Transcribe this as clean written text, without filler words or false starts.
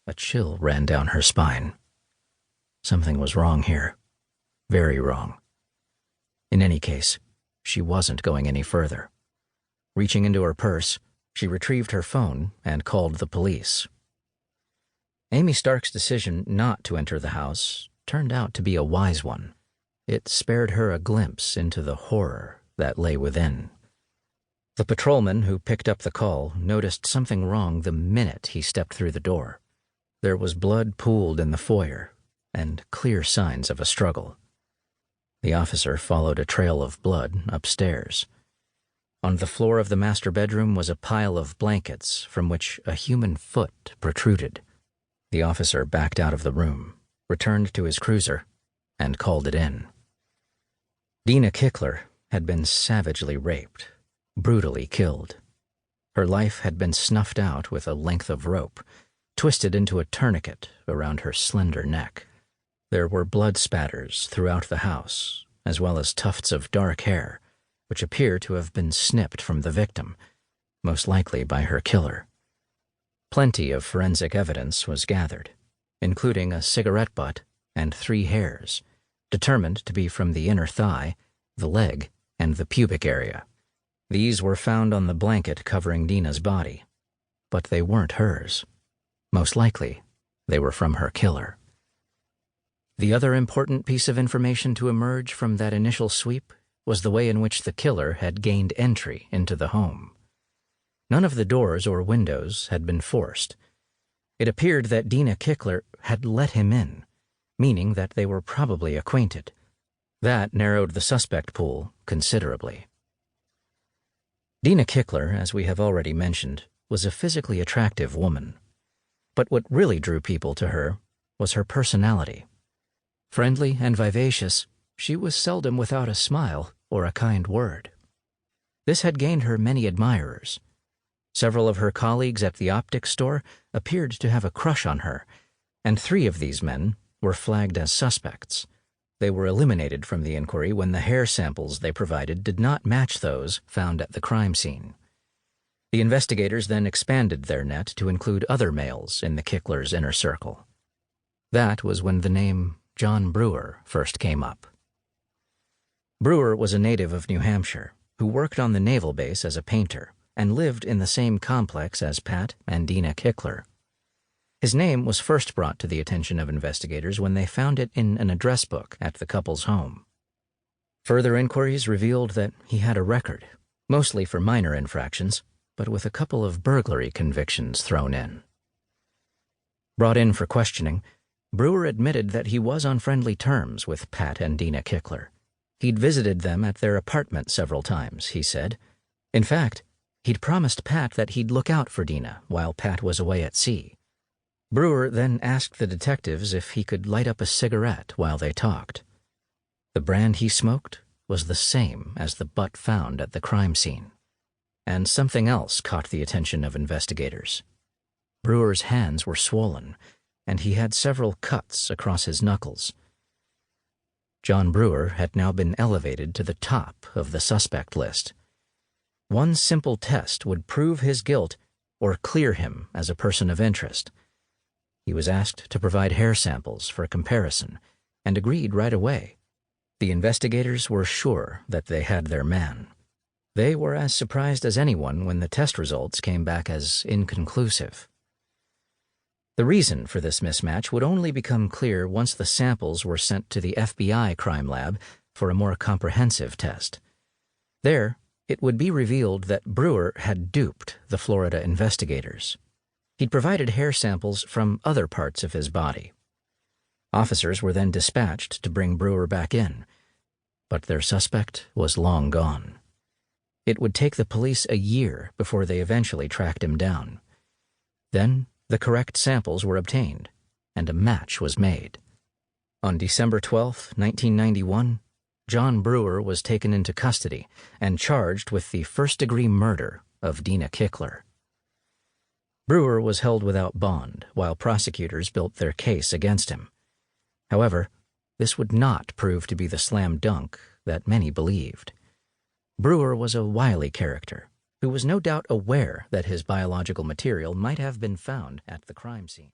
A chill ran down her spine. Something was wrong here. Very wrong. In any case, she wasn't going any further. Reaching into her purse, she retrieved her phone and called the police. Amy Stark's decision not to enter the house turned out to be a wise one. It spared her a glimpse into the horror that lay within. The patrolman who picked up the call noticed something wrong the minute he stepped through the door. There was blood pooled in the foyer, and clear signs of a struggle. The officer followed a trail of blood upstairs. On the floor of the master bedroom was a pile of blankets from which a human foot protruded. The officer backed out of the room, returned to his cruiser, and called it in. Dina Kickler had been savagely raped, brutally killed. Her life had been snuffed out with a length of rope, twisted into a tourniquet around her slender neck. There were blood spatters throughout the house, as well as tufts of dark hair, which appear to have been snipped from the victim, most likely by her killer. Plenty of forensic evidence was gathered, including a cigarette butt and 3 hairs, determined to be from the inner thigh, the leg, and the pubic area. These were found on the blanket covering Dina's body, but they weren't hers. Most likely, they were from her killer. The other important piece of information to emerge from that initial sweep was the way in which the killer had gained entry into the home. None of the doors or windows had been forced. It appeared that Dina Kickler had let him in, meaning that they were probably acquainted. That narrowed the suspect pool considerably. Dina Kickler, as we have already mentioned, was a physically attractive woman. But what really drew people to her was her personality. Friendly and vivacious, she was seldom without a smile or a kind word. This had gained her many admirers. Several of her colleagues at the optics store appeared to have a crush on her, and 3 of these men were flagged as suspects. They were eliminated from the inquiry when the hair samples they provided did not match those found at the crime scene. The investigators then expanded their net to include other males in the Kickler's inner circle. That was when the name John Brewer first came up. Brewer was a native of New Hampshire who worked on the naval base as a painter and lived in the same complex as Pat and Dina Kickler. His name was first brought to the attention of investigators when they found it in an address book at the couple's home. Further inquiries revealed that he had a record, mostly for minor infractions, but with a couple of burglary convictions thrown in. Brought in for questioning, Brewer admitted that he was on friendly terms with Pat and Dina Kickler. He'd visited them at their apartment several times, he said. In fact, he'd promised Pat that he'd look out for Dina while Pat was away at sea. Brewer then asked the detectives if he could light up a cigarette while they talked. The brand he smoked was the same as the butt found at the crime scene. And something else caught the attention of investigators. Brewer's hands were swollen, and he had several cuts across his knuckles. John Brewer had now been elevated to the top of the suspect list. One simple test would prove his guilt or clear him as a person of interest. He was asked to provide hair samples for comparison, and agreed right away. The investigators were sure that they had their man. They were as surprised as anyone when the test results came back as inconclusive. The reason for this mismatch would only become clear once the samples were sent to the FBI crime lab for a more comprehensive test. There, it would be revealed that Brewer had duped the Florida investigators. He'd provided hair samples from other parts of his body. Officers were then dispatched to bring Brewer back in, but their suspect was long gone. It would take the police a year before they eventually tracked him down. Then, the correct samples were obtained, and a match was made. On December 12, 1991, John Brewer was taken into custody and charged with the first-degree murder of Dina Kickler. Brewer was held without bond while prosecutors built their case against him. However, this would not prove to be the slam dunk that many believed. Brewer was a wily character who was no doubt aware that his biological material might have been found at the crime scene.